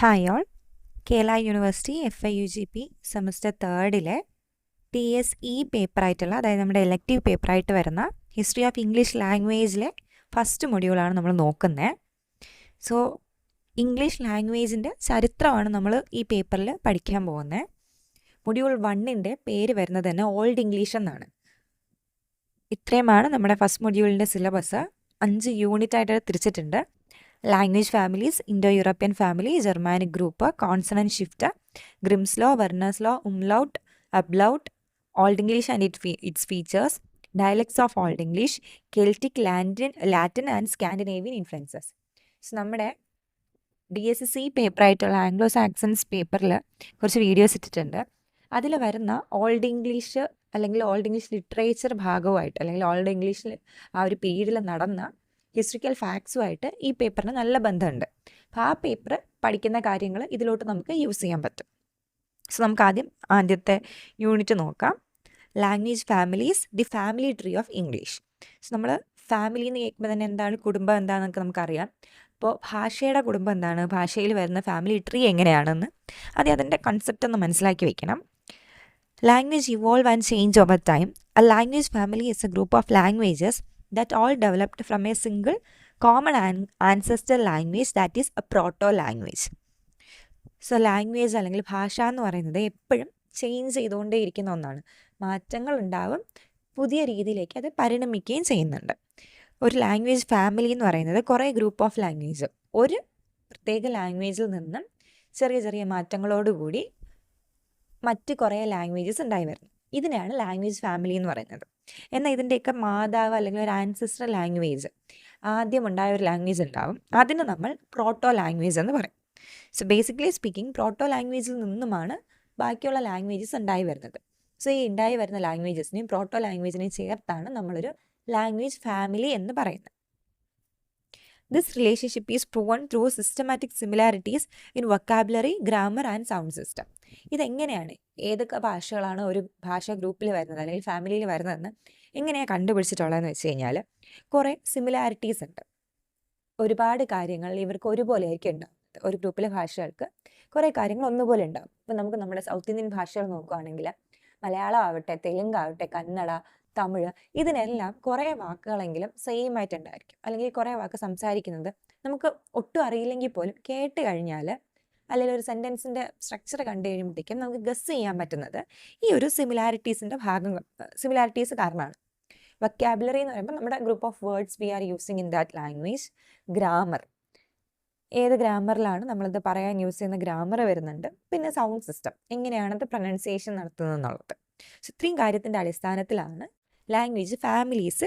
Hi all. Kerala university FIUGP semester 3 TSE പേപ്പറായിട്ടുള്ള, അതായത് നമ്മുടെ elective പേപ്പറായിട്ട് വരുന്ന ഹിസ്റ്ററി ഓഫ് ഇംഗ്ലീഷ് ലാംഗ്വേജിലെ ഫസ്റ്റ് മൊഡ്യൂളാണ് നമ്മൾ നോക്കുന്നത്. സോ ഇംഗ്ലീഷ് ലാംഗ്വേജിൻ്റെ ചരിത്രമാണ് നമ്മൾ ഈ പേപ്പറിൽ പഠിക്കാൻ പോകുന്നത്. മൊഡ്യൂൾ 1ൻ്റെ പേര് വരുന്നത് തന്നെ ഓൾഡ് ഇംഗ്ലീഷ് എന്നാണ്. ഇത്രയുമാണ് നമ്മുടെ ഫസ്റ്റ് മൊഡ്യൂളിൻ്റെ സിലബസ്. 5 യൂണിറ്റായിട്ട് തിരിച്ചിട്ടുണ്ട്. Language families, Indo European family, Germanic group, consonant shift, Grimm's law, Verner's law, umlaut, ablaut, Old English and its features, dialects of Old English, Celtic, Latin and Scandinavian influences. So നമ്മുടെ DSC പേപ്പറായിട്ടുള്ള Anglo Saxons പേപ്പറിൽ കുറച്ച് videos ഇട്ടിട്ടുണ്ട്. അതിൽ വരുന്ന Old English അല്ലെങ്കിൽ Old English literature ഭാഗവുമായിട്ട്, അല്ലെങ്കിൽ ഓൾഡ് ഇംഗ്ലീഷിൽ ആ ഒരു പീരീഡിൽ നടന്ന ഹിസ്റ്ററിക്കൽ ഫാക്ട്സുമായിട്ട് ഈ പേപ്പറിന് നല്ല ബന്ധമുണ്ട്. അപ്പോൾ ആ പേപ്പർ പഠിക്കുന്ന കാര്യങ്ങൾ ഇതിലോട്ട് നമുക്ക് യൂസ് ചെയ്യാൻ പറ്റും. സോ നമുക്ക് ആദ്യത്തെ യൂണിറ്റ് നോക്കാം. Language families, the family tree of English. So നമ്മൾ ഫാമിലി എന്ന് കേൾക്കുമ്പോൾ തന്നെ എന്താണ്, കുടുംബം എന്താണെന്നൊക്കെ നമുക്കറിയാം. അപ്പോൾ ഭാഷയുടെ കുടുംബം എന്താണ്, ഭാഷയിൽ വരുന്ന ഫാമിലി ട്രീ എങ്ങനെയാണെന്ന് അതിൻ്റെ കൺസെപ്റ്റ് ഒന്ന് മനസ്സിലാക്കി വെക്കണം. Language evolve and change over time. A language family is A group of languages that all developed from a single common ancestor language, that is a proto-language. So language അല്ലെങ്കിൽ ഭാഷ എന്ന് പറയുന്നത് എപ്പോഴും ചേഞ്ച് ചെയ്തുകൊണ്ടേ ഇരിക്കുന്ന ഒന്നാണ്. മാറ്റങ്ങൾ ഉണ്ടാവും, പുതിയ രീതിയിലേക്ക് അത് പരിണമിക്കുകയും ചെയ്യുന്നുണ്ട്. ഒരു ലാംഗ്വേജ് ഫാമിലി എന്ന് പറയുന്നത് കുറേ ഗ്രൂപ്പ് ഓഫ് ലാംഗ്വേജ് ഒരു പ്രത്യേക ലാംഗ്വേജിൽ നിന്നും ചെറിയ ചെറിയ മാറ്റങ്ങളോടുകൂടി മറ്റ് കുറേ ലാംഗ്വേജസ് ഉണ്ടായി വരുന്നു. ഇതിനെയാണ് ലാംഗ്വേജ് ഫാമിലി എന്ന് പറയുന്നത്. എന്നാൽ ഇതിൻ്റെയൊക്കെ മാതാവ് അല്ലെങ്കിൽ ഒരു ആൻസിസ്ട്രൽ ലാംഗ്വേജ്, ആദ്യം ഉണ്ടായ ഒരു ലാംഗ്വേജ് ഉണ്ടാവും, അതിന് നമ്മൾ പ്രോട്ടോ ലാംഗ്വേജ് എന്ന് പറയും. സോ ബേസിക്കലി സ്പീക്കിംഗ് പ്രോട്ടോ ലാംഗ്വേജിൽ നിന്നുമാണ് ബാക്കിയുള്ള ലാംഗ്വേജസ് ഉണ്ടായി വരുന്നത്. സോ ഈ ഉണ്ടായി വരുന്ന ലാംഗ്വേജസിനെയും പ്രോട്ടോ ലാംഗ്വേജിനെയും ചേർത്താണ് നമ്മളൊരു ലാംഗ്വേജ് ഫാമിലി എന്ന് പറയുന്നത്. This relationship is proven through systematic similarities in vocabulary, grammar and sound system. ഇതെങ്ങനെയാണ്, ഏതൊക്കെ ഭാഷകളാണ് ഒരു ഭാഷാ ഗ്രൂപ്പിൽ വരുന്നത് അല്ലെങ്കിൽ ഫാമിലിയിൽ വരുന്നതെന്ന് എങ്ങനെയാണ് കണ്ടുപിടിച്ചിട്ടുള്ളതെന്ന് വെച്ച് കഴിഞ്ഞാൽ, കുറേ സിമിലാരിറ്റീസ് ഉണ്ട്. ഒരുപാട് കാര്യങ്ങൾ ഇവർക്ക് ഒരുപോലെ ആയിരിക്കും ഉണ്ടാകുന്നത്. ഒരു ഗ്രൂപ്പിലെ ഭാഷകൾക്ക് കുറേ കാര്യങ്ങൾ ഒന്നുപോലെ ഉണ്ടാകും. ഇപ്പം നമുക്ക് നമ്മുടെ സൗത്ത് ഇന്ത്യൻ ഭാഷകൾ നോക്കുകയാണെങ്കിൽ മലയാളം ആവട്ടെ, തെലുങ്ക് ആവട്ടെ, കന്നഡ, തമിഴ്, ഇതിനെല്ലാം കുറേ വാക്കുകളെങ്കിലും സെയിം ആയിട്ടുണ്ടായിരിക്കും. അല്ലെങ്കിൽ കുറേ വാക്ക് സംസാരിക്കുന്നത് നമുക്ക് ഒട്ടും അറിയില്ലെങ്കിൽ പോലും കേട്ട് കഴിഞ്ഞാൽ, അല്ലെങ്കിൽ ഒരു സെൻറ്റൻസിൻ്റെ സ്ട്രക്ചർ കണ്ടു കഴിയുമ്പോഴത്തേക്കും നമുക്ക് ഗസ് ചെയ്യാൻ പറ്റുന്നത് ഈ ഒരു സിമിലാരിറ്റീസ് കാരണമാണ്. വൊക്കാബുലറി എന്ന് പറയുമ്പോൾ നമ്മുടെ group of words V are using in that language. Grammar, ഏത് ഗ്രാമറിലാണ് നമ്മളിത് പറയാൻ യൂസ് ചെയ്യുന്ന ഗ്രാമർ വരുന്നുണ്ട്. പിന്നെ സൗണ്ട് സിസ്റ്റം, എങ്ങനെയാണത് പ്രൊനൗൺസിയേഷൻ നടത്തുന്നത് എന്നുള്ളത്. സോ ഇത്രയും കാര്യത്തിൻ്റെ അടിസ്ഥാനത്തിലാണ് ലാംഗ്വേജ് ഫാമിലീസ്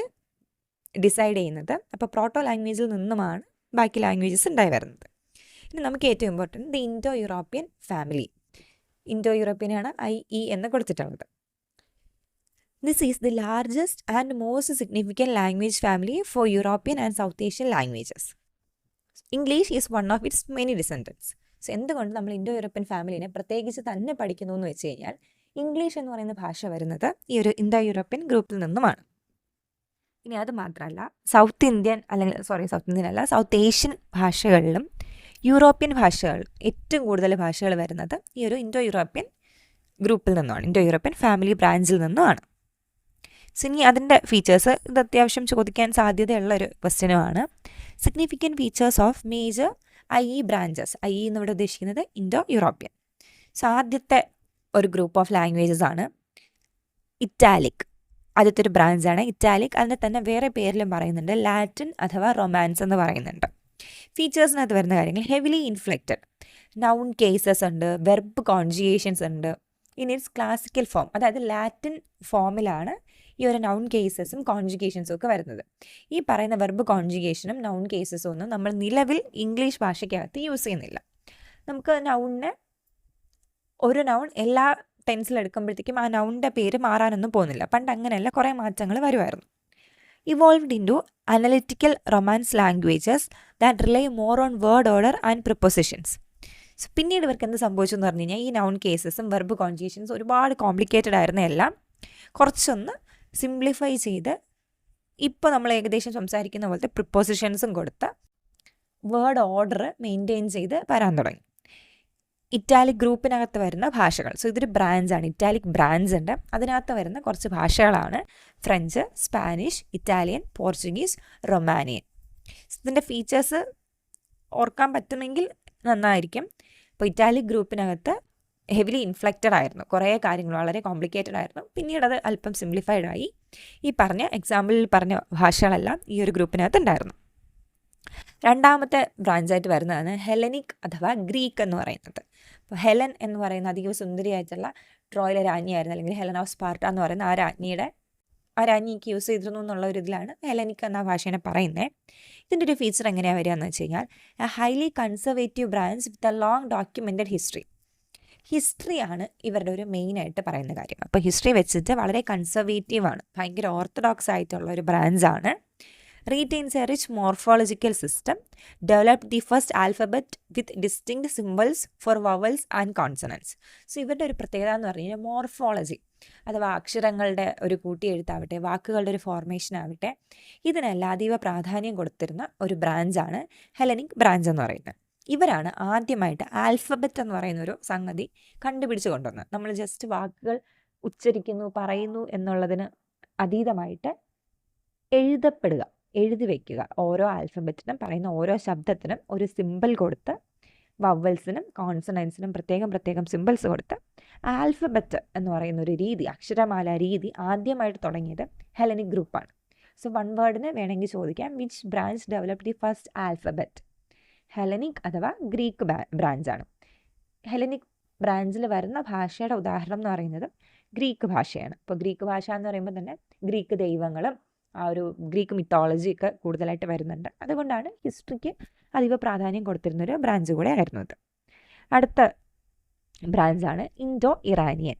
ഡിസൈഡ് ചെയ്യുന്നത്. അപ്പോൾ പ്രോട്ടോ ലാംഗ്വേജിൽ നിന്നുമാണ് ബാക്കി ലാംഗ്വേജസ് ഉണ്ടായി വരുന്നത്. ഇനി നമുക്ക് ഏറ്റവും important the Indo European family. Indo യൂറോപ്യനാണ് IE എന്ന് കൊടുത്തിട്ടുള്ളത്. This is the largest and most significant language family for European and South Asian languages. English is one of its many descendants. So എന്തുകൊണ്ട് നമ്മൾ ഇൻഡോ യൂറോപ്യൻ ഫാമിലിനെ പ്രത്യേകിച്ച് തന്നെ പഠിക്കുന്നു എന്ന് വെച്ച് കഴിഞ്ഞാൽ, ഇംഗ്ലീഷ് എന്ന് പറയുന്ന ഭാഷ വരുന്നത് ഈ ഒരു ഇൻഡോ യൂറോപ്യൻ ഗ്രൂപ്പിൽ നിന്നുമാണ്. ഇനി അത് മാത്രമല്ല, സൗത്ത് ഏഷ്യൻ ഭാഷകളിലും യൂറോപ്യൻ ഭാഷകൾ, ഏറ്റവും കൂടുതൽ ഭാഷകൾ വരുന്നത് ഈ ഒരു ഇൻഡോ യൂറോപ്യൻ ഗ്രൂപ്പിൽ നിന്നുമാണ്, ഇൻഡോ യൂറോപ്യൻ ഫാമിലി ബ്രാഞ്ചിൽ നിന്നുമാണ്. സോ ഇനി അതിൻ്റെ ഫീച്ചേഴ്സ്, ഇത് അത്യാവശ്യം ചോദിക്കാൻ സാധ്യതയുള്ള ഒരു ക്വസ്റ്റ്യനുമാണ്. Significant features of major IE branches. IE എന്നിവിടെ ഉദ്ദേശിക്കുന്നത് ഇൻഡോ യൂറോപ്യൻ. സോ ആദ്യത്തെ ഒരു ഗ്രൂപ്പ് ഓഫ് ലാംഗ്വേജസ് ആണ് ഇറ്റാലിക്. ആദ്യത്തെ ഒരു ബ്രാഞ്ചാണ് ഇറ്റാലിക്. അതിനെ തന്നെ വേറെ പേരിലും പറയുന്നുണ്ട്, ലാറ്റിൻ അഥവാ റൊമാൻസ് എന്ന് പറയുന്നുണ്ട്. ഫീച്ചേഴ്സിനകത്ത് വരുന്ന കാര്യങ്ങൾ, ഹെവിലി ഇൻഫ്ലെക്റ്റഡ് നൗൺ കേസസ് ഉണ്ട്, വെർബ് കോൺജുഗേഷൻസ് ഉണ്ട് ഇൻ ഇറ്റ്സ് ക്ലാസിക്കൽ ഫോം. അതായത് ലാറ്റിൻ ഫോമിലാണ് ഈ ഒരു നൗൺ കേസസും കോൺജുഗേഷൻസും ഒക്കെ വരുന്നത്. ഈ പറയുന്ന വെർബ് കോൺജുഗേഷനും നൗൺ കേസസും ഒന്നും നമ്മൾ നിലവിൽ ഇംഗ്ലീഷ് ഭാഷയ്ക്കകത്ത് യൂസ് ചെയ്യുന്നില്ല. നമുക്ക് നൗണിനെ ഒരു നൗൺ എല്ലാ ടെൻസിലെടുക്കുമ്പോഴത്തേക്കും ആ നൗണിൻ്റെ പേര് മാറാനൊന്നും പോകുന്നില്ല. പണ്ട് അങ്ങനെയല്ല, കുറേ മാറ്റങ്ങൾ വരുമായിരുന്നു. Evolved into analytical Romance languages that rely more on word order and prepositions. So പിന്നീട് ഇവർക്ക് എന്ത് സംഭവിച്ചു എന്ന് പറഞ്ഞു കഴിഞ്ഞാൽ, ഈ നൗൺ കേസസും വെർബ് കോൺജുഗേഷൻസും ഒരുപാട് കോംപ്ലിക്കേറ്റഡ് ആയിരുന്ന എല്ലാം കുറച്ചൊന്ന് സിംപ്ലിഫൈ ചെയ്ത് ഇപ്പോൾ നമ്മൾ ഏകദേശം സംസാരിക്കുന്ന പോലത്തെ പ്രിപ്പോസിഷൻസും കൊടുത്ത് വേർഡ് ഓർഡർ മെയിൻറ്റെയിൻ ചെയ്ത് വരാൻ തുടങ്ങി. ഇറ്റാലിക് ഗ്രൂപ്പിനകത്ത് വരുന്ന ഭാഷകൾ. സോ ഇതൊരു ബ്രാഞ്ചാണ്, ഇറ്റാലിക് ബ്രാഞ്ച് ഉണ്ട്. അതിനകത്ത് വരുന്ന കുറച്ച് ഭാഷകളാണ് French, Spanish, Italian, Portuguese, Romanian. ഇതിൻ്റെ ഫീച്ചേഴ്സ് ഓർക്കാൻ പറ്റുമെങ്കിൽ നന്നായിരിക്കും. ഇപ്പോൾ ഇറ്റാലിക് ഗ്രൂപ്പിനകത്ത് ഹെവിലി ഇൻഫ്ലക്റ്റഡ് ആയിരുന്നു, കുറേ കാര്യങ്ങൾ വളരെ കോംപ്ലിക്കേറ്റഡ് ആയിരുന്നു. പിന്നീട് അത് അല്പം സിംപ്ലിഫൈഡ് ആയി. ഈ പറഞ്ഞ എക്സാമ്പിളിൽ പറഞ്ഞ ഭാഷകളെല്ലാം ഈ ഒരു ഗ്രൂപ്പിനകത്ത് ഉണ്ടായിരുന്നു. രണ്ടാമത്തെ ബ്രാഞ്ചായിട്ട് വരുന്നതാണ് ഹെലനിക് അഥവാ ഗ്രീക്ക് എന്ന് പറയുന്നത്. അപ്പോൾ ഹെലൻ എന്ന് പറയുന്ന അധികം സുന്ദരിയായിട്ടുള്ള ട്രോയിലെ രാജ്ഞിയായിരുന്നു, അല്ലെങ്കിൽ ഹെലൻ ഓഫ് സ്പാർട്ട എന്ന് പറയുന്ന ആ രാജ്ഞിക്ക് യൂസ് ചെയ്തിരുന്നു എന്നുള്ള ഒരു ഇതിലാണ് ഹെലനിക് എന്ന ഭാഷേനെ പറയുന്നത്. ഇതിൻ്റെ ഒരു ഫീച്ചർ എങ്ങനെയാണ് വരിക എന്ന് വെച്ച് കഴിഞ്ഞാൽ a highly conservative branch with a long documented ഹിസ്റ്ററിയാണ് ഇവരുടെ ഒരു മെയിനായിട്ട് പറയുന്ന കാര്യം. അപ്പോൾ ഹിസ്റ്ററി വെച്ചിട്ട് വളരെ കൺസർവേറ്റീവാണ്, ഭയങ്കര ഓർത്തഡോക്സ് ആയിട്ടുള്ള ഒരു ബ്രാഞ്ചാണ്. Retains a rich morphological system, developed the first alphabet with distinct symbols for vowels and consonants. So ഇവരുടെ ഒരു പ്രത്യേകത എന്ന് പറഞ്ഞു കഴിഞ്ഞാൽ മോർഫോളജി അഥവാ അക്ഷരങ്ങളുടെ ഒരു കൂട്ടിയെഴുത്താവട്ടെ, വാക്കുകളുടെ ഒരു ഫോർമേഷൻ ആവട്ടെ, ഇതിനെല്ലാം അതീവ പ്രാധാന്യം കൊടുത്തിരുന്ന ഒരു ബ്രാഞ്ചാണ് ഹെലനിക് ബ്രാഞ്ച് എന്ന് പറയുന്നത്. ഇവരാണ് ആദ്യമായിട്ട് ആൽഫബറ്റ് എന്ന് പറയുന്നൊരു സംഗതി കണ്ടുപിടിച്ച് കൊണ്ടുവന്നത്. നമ്മൾ ജസ്റ്റ് വാക്കുകൾ ഉച്ചരിക്കുന്നു, പറയുന്നു എന്നുള്ളതിന് അതീതമായിട്ട് എഴുതി വയ്ക്കുക. ഓരോ ആൽഫബറ്റിനും പറയുന്ന ഓരോ ശബ്ദത്തിനും ഒരു സിമ്പിൾ കൊടുത്ത്, വവൽസിനും കോൺസണൻസിനും പ്രത്യേകം സിമ്പിൾസ് കൊടുത്ത് ആൽഫബറ്റ് എന്ന് പറയുന്ന ഒരു രീതി, അക്ഷരമാല രീതി ആദ്യമായിട്ട് തുടങ്ങിയത് ഹെലനിക് ഗ്രൂപ്പാണ്. സോ വൺ വേർഡിന് വേണമെങ്കിൽ ചോദിക്കാം, which branch developed the first alphabet? Hellenic അഥവാ ഗ്രീക്ക് ബ്രാഞ്ചാണ്. ഹെലനിക് ബ്രാഞ്ചിൽ വരുന്ന ഭാഷയുടെ ഉദാഹരണം എന്ന് പറയുന്നത് ഗ്രീക്ക് ഭാഷയാണ്. അപ്പോൾ ഗ്രീക്ക് ഭാഷ എന്ന് പറയുമ്പോൾ തന്നെ ഗ്രീക്ക് ദൈവങ്ങളും ആ ഒരു ഗ്രീക്ക് മിത്തോളജിയൊക്കെ കൂടുതലായിട്ട് വരുന്നുണ്ട്. അതുകൊണ്ടാണ് ഹിസ്റ്ററിക്ക് അതീവ പ്രാധാന്യം കൊടുത്തിരുന്നൊരു ബ്രാഞ്ച് കൂടെ ആയിരുന്നു ഇത്. അടുത്ത ബ്രാഞ്ചാണ് Indo Iranian.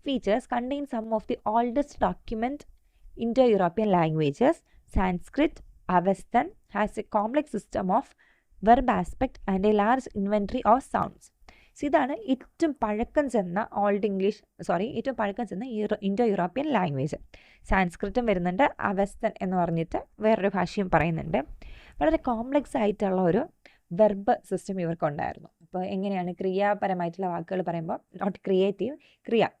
Features contain some of the oldest document Indo European languages. Sanskrit, Avestan has a complex system of verb aspect and a large inventory of sounds. So ഇതാണ് ഏറ്റവും പഴക്കം ചെന്ന ഇൻഡോ യൂറോപ്യൻ ലാംഗ്വേജ്. സാൻസ്ക്രിറ്റും വരുന്നുണ്ട്, അവസ്ഥൻ എന്ന് പറഞ്ഞിട്ട് വേറൊരു ഭാഷയും പറയുന്നുണ്ട്. വളരെ കോംപ്ലക്സ് ആയിട്ടുള്ള ഒരു വെർബ് സിസ്റ്റം ഇവർക്കുണ്ടായിരുന്നു. അപ്പോൾ എങ്ങനെയാണ് ക്രിയാപരമായിട്ടുള്ള വാക്കുകൾ പറയുമ്പോൾ, നോട്ട് ക്രിയേറ്റീവ്,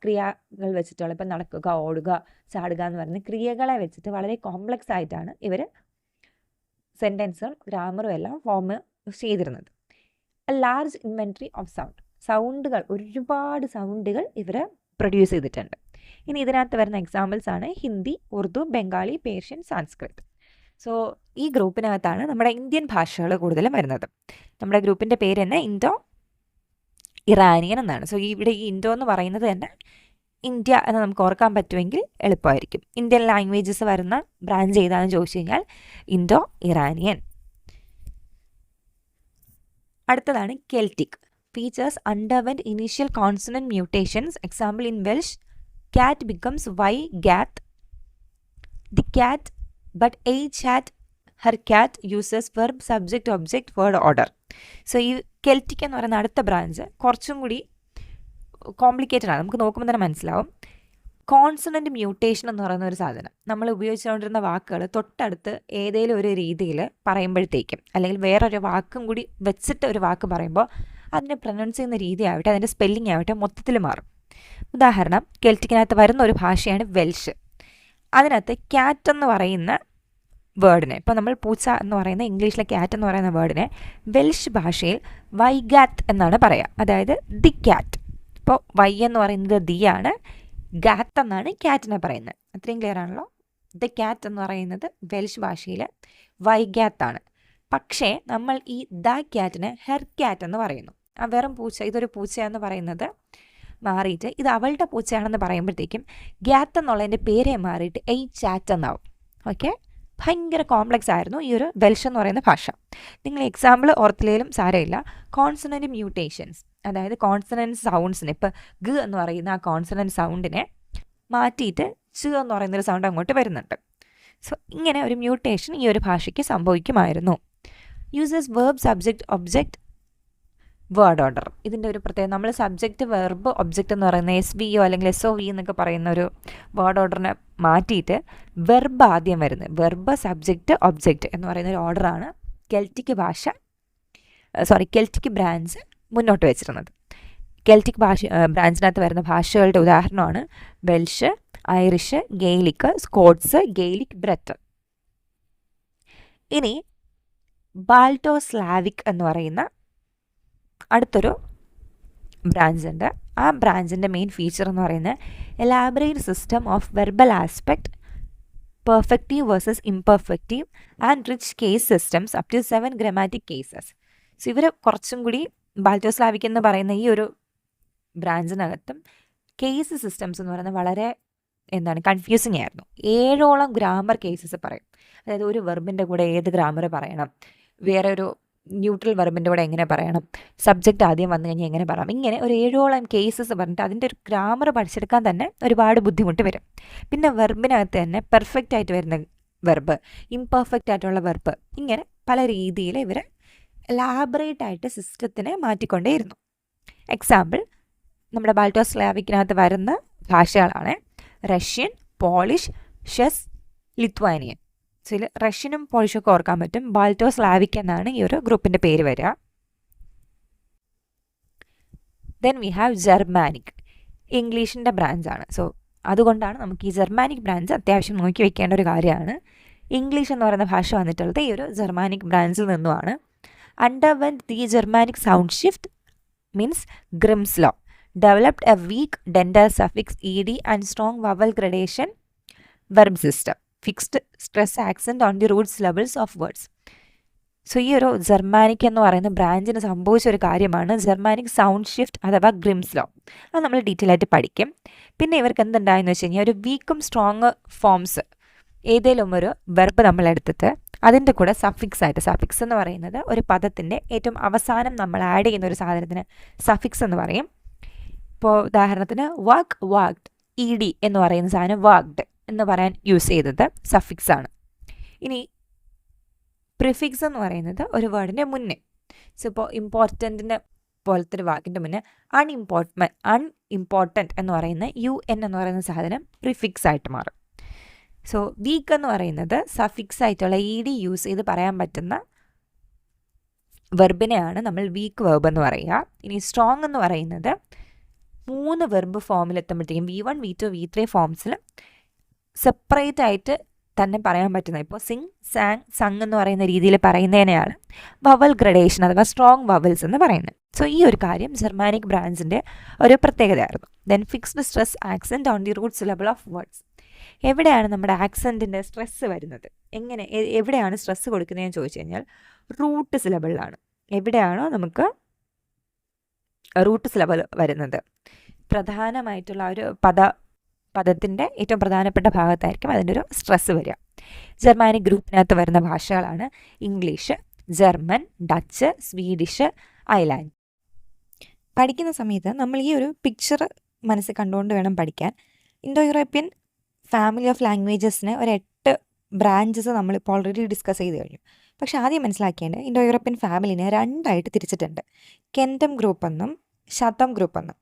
ക്രിയകൾ വെച്ചിട്ടുള്ള, ഇപ്പം നടക്കുക, ഓടുക, ചാടുക എന്ന് പറയുന്ന ക്രിയകളെ വെച്ചിട്ട് വളരെ കോംപ്ലക്സ് ആയിട്ടാണ് ഇവർ സെൻറ്റൻസും ഗ്രാമറും എല്ലാം ഫോം ചെയ്തിരുന്നത്. എ ലാർജ് ഇൻവെൻട്രി ഓഫ് ഒരുപാട് സൗണ്ടുകൾ ഇവർ പ്രൊഡ്യൂസ് ചെയ്തിട്ടുണ്ട്. ഇനി ഇതിനകത്ത് വരുന്ന എക്സാമ്പിൾസ് ആണ് ഹിന്ദി, ഉറുദു, ബംഗാളി, പേർഷ്യൻ, സാൻസ്ക്രിറ്റ്. സോ ഈ ഗ്രൂപ്പിനകത്താണ് നമ്മുടെ ഇന്ത്യൻ ഭാഷകൾ കൂടുതലും വരുന്നത്. നമ്മുടെ ഗ്രൂപ്പിൻ്റെ പേര് തന്നെ ഇൻഡോ ഇറാനിയൻ എന്നാണ്. സോ ഇവിടെ ഈ ഇൻഡോ എന്ന് പറയുന്നത് തന്നെ ഇന്ത്യ എന്ന് നമുക്ക് ഓർക്കാൻ പറ്റുമെങ്കിൽ എളുപ്പമായിരിക്കും. ഇന്ത്യൻ ലാംഗ്വേജസ് വരുന്ന ബ്രാഞ്ച് ഏതാണെന്ന് ചോദിച്ചു കഴിഞ്ഞാൽ ഇൻഡോ ഇറാനിയൻ. അടുത്തതാണ് Celtic. Features underwent initial consonant mutations. Example in Welsh, cat becomes y gath, the cat but ate hat her cat uses verb subject object word order. So ഈ Celtic എന്ന് പറയുന്ന അടുത്ത branch കുറച്ചും കൂടി complicated ആണ്. നമുക്ക് നോക്കുമ്പോൾ തന്നെ മനസ്സിലാവും. കോൺസണൻറ്റ് മ്യൂട്ടേഷൻ എന്ന് പറയുന്ന ഒരു സാധനം, നമ്മൾ ഉപയോഗിച്ചുകൊണ്ടിരുന്ന വാക്കുകൾ തൊട്ടടുത്ത് ഏതെങ്കിലും ഒരു രീതിയിൽ പറയുമ്പോഴത്തേക്കും, അല്ലെങ്കിൽ വേറൊരു വാക്കും കൂടി വെച്ചിട്ട് ഒരു വാക്ക് പറയുമ്പോൾ അതിനെ പ്രൊനൗൺസ് ചെയ്യുന്ന രീതി ആവട്ടെ, അതിൻ്റെ സ്പെല്ലിംഗ് ആവട്ടെ, മൊത്തത്തിൽ മാറും. ഉദാഹരണം, കെൽറ്റിക്കിനകത്ത് വരുന്ന ഒരു ഭാഷയാണ് വെൽഷ്. അതിനകത്ത് ക്യാറ്റ് എന്ന് പറയുന്ന വേർഡിനെ, ഇപ്പോൾ നമ്മൾ പൂച്ച എന്ന് പറയുന്ന ഇംഗ്ലീഷിലെ ക്യാറ്റ് എന്ന് പറയുന്ന വേർഡിനെ വെൽഷ് ഭാഷയിൽ വൈഗാത്ത് എന്നാണ് പറയുക, അതായത് ദി ക്യാറ്റ്. ഇപ്പോൾ വൈ എന്ന് പറയുന്നത് ദി ആണ്, ഗാത്ത് എന്നാണ് ക്യാറ്റിനെ പറയുന്നത്. അത്രയും ക്ലിയർ ആണല്ലോ. ദ ക്യാറ്റ് എന്ന് പറയുന്നത് വെൽഷ് ഭാഷയിൽ വൈഗാത്താണ്. പക്ഷേ നമ്മൾ ഈ ദ ക്യാറ്റിനെ ഹെർ ക്യാറ്റ് എന്ന് പറയുന്നു. ആ വെറും പൂച്ച, ഇതൊരു പൂച്ചയെന്ന് പറയുന്നത് മാറിയിട്ട് ഇത് അവളുടെ പൂച്ചയാണെന്ന് പറയുമ്പോഴത്തേക്കും ഗ്യാത്ത് എന്നുള്ളതിൻ്റെ പേരെ മാറിയിട്ട് എയ് ചാറ്റ് എന്നാവും. ഓക്കെ, ഭയങ്കര കോംപ്ലക്സ് ആയിരുന്നു ഈ ഒരു വെൽഷ് എന്ന് പറയുന്ന ഭാഷ. നിങ്ങൾ എക്സാമ്പിൾ ഓർത്തിലേലും സാരമില്ല. കോൺസണൻറ്റ് മ്യൂട്ടേഷൻസ്, അതായത് കോൺസണൻറ്റ് സൗണ്ട്സിനെ, ഇപ്പോൾ ഗ എന്ന് പറയുന്ന ആ കോൺസണൻറ്റ് സൗണ്ടിനെ മാറ്റിയിട്ട് ച് എന്ന് പറയുന്നൊരു സൗണ്ട് അങ്ങോട്ട് വരുന്നുണ്ട്. സോ ഇങ്ങനെ ഒരു മ്യൂട്ടേഷൻ ഈ ഒരു ഭാഷയ്ക്ക് സംഭവിക്കുമായിരുന്നു. Uses verb subject object word order. ഇതിൻ്റെ ഒരു പ്രത്യേകത, നമ്മൾ സബ്ജക്റ്റ് വെർബ് ഒബ്ജക്റ്റ് എന്ന് പറയുന്ന SVO അല്ലെങ്കിൽ SOV എന്നൊക്കെ പറയുന്ന ഒരു വേർഡ് ഓർഡറിനെ മാറ്റിയിട്ട് വെർബ് ആദ്യം വരുന്നത്, വെർബ് സബ്ജക്റ്റ് ഒബ്ജക്റ്റ് എന്ന് പറയുന്ന ഒരു ഓർഡറാണ് കെൽറ്റിക് ബ്രാഞ്ച് മുന്നോട്ട് വെച്ചിരുന്നത്. കെൽറ്റിക് ബ്രാഞ്ചിനകത്ത് വരുന്ന ഭാഷകളുടെ ഉദാഹരണമാണ് വെൽഷ്, ഐറിഷ്, ഗെയിലിക്, സ്കോട്സ്, ഗെയിലിക് ബ്രെത്ത്. ഇനി ബാൾട്ടോസ്ലാവിക് എന്ന് പറയുന്ന അടുത്തൊരു ബ്രാഞ്ച് ഉണ്ട്. ആ ബ്രാഞ്ചിൻ്റെ മെയിൻ ഫീച്ചർ എന്ന് പറയുന്നത് elaborate system of verbal aspect, perfective versus imperfective and rich case systems up to 7 grammatic cases. So ഇവർ കുറച്ചും കൂടി ബാൾട്ടോസ്ലാവിക് എന്ന് പറയുന്ന ഈ ഒരു ബ്രാഞ്ചിനകത്തും കേസ് സിസ്റ്റംസ് എന്ന് പറയുന്നത് വളരെ കൺഫ്യൂസിങ് ആയിരുന്നു. 7ഓളം ഗ്രാമർ കേസസ് പറയും. അതായത് ഒരു വെർബിൻ്റെ കൂടെ ഏത് ഗ്രാമർ പറയണം, വേറെ ഒരു ന്യൂട്രൽ വെർബിൻ്റെ കൂടെ എങ്ങനെ പറയണം, സബ്ജക്റ്റ് ആദ്യം വന്നു കഴിഞ്ഞാൽ എങ്ങനെ പറയാം, ഇങ്ങനെ ഒരു 7ഓളം കേസസ് പറഞ്ഞിട്ട് അതിൻ്റെ ഒരു ഗ്രാമർ പഠിച്ചെടുക്കാൻ തന്നെ ഒരുപാട് ബുദ്ധിമുട്ട് വരും. പിന്നെ വെർബിനകത്ത് തന്നെ പെർഫെക്റ്റ് ആയിട്ട് വരുന്ന വെർബ്, ഇംപെർഫെക്റ്റ് ആയിട്ടുള്ള വെർബ്, ഇങ്ങനെ പല രീതിയിൽ ഇവർ എലാബറേറ്റ് ആയിട്ട് സിസ്റ്റത്തിനെ മാറ്റിക്കൊണ്ടേയിരുന്നു. എക്സാമ്പിൾ നമ്മുടെ ബാൾട്ടോസ്ലാവിക്കിനകത്ത് വരുന്ന ഭാഷകളാണ് Russian, polish, chess, Lithuanian. So ഇതിൽ റഷ്യനും പോളിഷൊക്കെ ഓർക്കാൻ പറ്റും. ബാൾട്ടോസ്ലാവിക് എന്നാണ് ഈ ഒരു ഗ്രൂപ്പിൻ്റെ പേര് വരിക. ദെൻ വി ഹാവ് ജർമാനിക്, ഇംഗ്ലീഷിൻ്റെ ബ്രാഞ്ചാണ്. സോ അതുകൊണ്ടാണ് നമുക്ക് ഈ ജർമാനിക് ബ്രാഞ്ച് അത്യാവശ്യം നോക്കി വെക്കേണ്ട ഒരു കാര്യമാണ്. ഇംഗ്ലീഷ് എന്ന് പറയുന്ന ഭാഷ വന്നിട്ടുള്ളത് ഈ ഒരു ജർമാനിക് ബ്രാഞ്ചിൽ നിന്നുമാണ്. Underwent the Germanic sound shift means Grimm's law, developed a weak dental suffix ed and strong vowel gradation verb system, fixed stress accent on the root syllables of words. So ഈ ഒരു Germanic എന്ന് പറയുന്ന ബ്രാഞ്ചിന് സംഭവിച്ച ഒരു കാര്യമാണ് Germanic sound shift അഥവാ Grimm's law. അത് നമ്മൾ ഡീറ്റെയിൽ ആയിട്ട് പഠിക്കും. പിന്നെ ഇവർക്ക് എന്തുണ്ടായെന്ന് വെച്ച് കഴിഞ്ഞാൽ ഒരു വീക്കും സ്ട്രോങ് ഫോംസ് ഏതെങ്കിലും ഒരു വെർബ് നമ്മൾ എടുത്തിട്ട് അതിൻ്റെ കൂടെ സഫിക്സ് ആയിട്ട്, സഫിക്സ് എന്ന് പറയുന്നത് ഒരു പദത്തിൻ്റെ ഏറ്റവും അവസാനം നമ്മൾ ആഡ് ചെയ്യുന്ന ഒരു സാധനത്തിന് സഫിക്സ് എന്ന് പറയും. ഇപ്പോൾ ഉദാഹരണത്തിന് വർക്ക്, വാക്ഡ്, ഇ ഡി എന്ന് പറയുന്ന സാധനം വാക്ഡ് എന്ന് പറയാൻ യൂസ് ചെയ്തത് സഫിക്സ് ആണ്. ഇനി പ്രിഫിക്സ് എന്ന് പറയുന്നത് ഒരു വേർഡിൻ്റെ മുന്നേ. സോ ഇപ്പോൾ ഇമ്പോർട്ടൻറ്റിൻ്റെ പോലത്തെ ഒരു വാക്കിൻ്റെ മുന്നേ അൺഇമ്പോർട്ടൻറ്റ് എന്ന് പറയുന്ന UN എന്ന് പറയുന്ന സാധനം പ്രിഫിക്സ് ആയിട്ട് മാറും. സോ വീക്ക് എന്ന് പറയുന്നത് സഫിക്സ് ആയിട്ടുള്ള ED യൂസ് ചെയ്ത് പറയാൻ പറ്റുന്ന വെർബിനെയാണ് നമ്മൾ വീക്ക് വെർബ് എന്ന് പറയുക. ഇനി സ്ട്രോങ് എന്ന് പറയുന്നത് 3 verb ഫോമിലെത്തുമ്പോഴത്തേക്കും V1, V2, V3 ഫോംസിൽ separate ആയിട്ട് തന്നെ പറയാൻ പറ്റുന്ന, ഇപ്പോൾ സിങ്, സാങ്, സങ് എന്ന് പറയുന്ന രീതിയിൽ പറയുന്നതിനെയാണ് വവൽ ഗ്രഡേഷൻ അഥവാ സ്ട്രോങ് വവൽസ് എന്ന് പറയുന്നത്. സോ ഈ ഒരു കാര്യം ജർമാനിക് ബ്രാഞ്ചിൻ്റെ ഒരു പ്രത്യേകതയായിരുന്നു. Then fixed stress accent on the root syllable of words. എവിടെയാണ് നമ്മുടെ ആക്സെൻറ്റിൻ്റെ സ്ട്രെസ് വരുന്നത്, എവിടെയാണ് സ്ട്രെസ് കൊടുക്കുന്നതെന്ന് ചോദിച്ചു കഴിഞ്ഞാൽ റൂട്ട് സിലബിളിലാണ്. എവിടെയാണോ നമുക്ക് റൂട്ട് സിലബിൾ വരുന്നത്, പ്രധാനമായിട്ടുള്ള ഒരു പദത്തിൻ്റെ ഏറ്റവും പ്രധാനപ്പെട്ട ഭാഗത്തായിരിക്കും അതിൻ്റെ ഒരു സ്ട്രെസ് വരിക. ജർമാനിക് ഗ്രൂപ്പിനകത്ത് വരുന്ന ഭാഷകളാണ് English, German, Dutch, Swedish, island. പഠിക്കുന്ന സമയത്ത് നമ്മൾ ഈ ഒരു പിക്ചർ മനസ്സിൽ കണ്ടുകൊണ്ട് വേണം പഠിക്കാൻ. ഇൻഡോ യൂറോപ്യൻ ഫാമിലി ഓഫ് ലാംഗ്വേജസിന് ഒരു 8 ബ്രാഞ്ചസ് നമ്മളിപ്പോൾ ഓൾറെഡി ഡിസ്കസ് ചെയ്ത് കഴിഞ്ഞു. പക്ഷെ ആദ്യം മനസ്സിലാക്കേണ്ടത് ഇൻഡോ യൂറോപ്യൻ ഫാമിലിനെ 2ആയിട്ട് തിരിച്ചിട്ടുണ്ട്. കെൻറ്റം ഗ്രൂപ്പ് എന്നും ശതം ഗ്രൂപ്പ് എന്നും,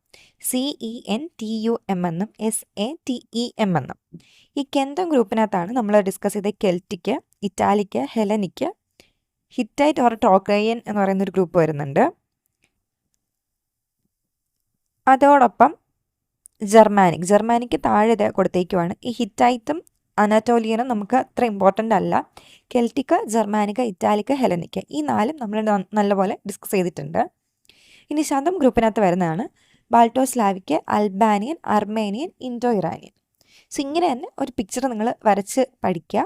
CENTUM എന്നും SATEM എന്നും. ഈ കെൻറ്റം ഗ്രൂപ്പിനകത്താണ് നമ്മൾ ഡിസ്കസ് ചെയ്ത കെൽറ്റിക്ക്, ഇറ്റാലിക്ക്, ഹെലനിക്ക്, ഹിറ്റൈറ്റ് ഓർ ടോക്കയൻ എന്ന് പറയുന്നൊരു ഗ്രൂപ്പ് വരുന്നുണ്ട്. അതോടൊപ്പം ജർമാനിക്ക് താഴെ കൊടുത്തേക്കുവാണ്. ഈ ഹിറ്റൈറ്റും അനാറ്റോലിയനും നമുക്ക് അത്ര ഇമ്പോർട്ടൻ്റ് അല്ല. കെൽറ്റിക്ക്, ജർമാനിക്ക്, ഇറ്റാലിക്ക്, ഹെലനിക്ക്, ഈ 4ഉം നമ്മൾ നല്ലപോലെ ഡിസ്കസ് ചെയ്തിട്ടുണ്ട്. ഇനി ശതം ഗ്രൂപ്പിനകത്ത് വരുന്നതാണ് ബാൾട്ടോസ്ലാവിക്ക്, അൽബാനിയൻ, അർമേനിയൻ, ഇൻഡോ ഇറാനിയൻ. സോ ഇങ്ങനെ തന്നെ ഒരു പിക്ചർ നിങ്ങൾ വരച്ച് പഠിക്കുക.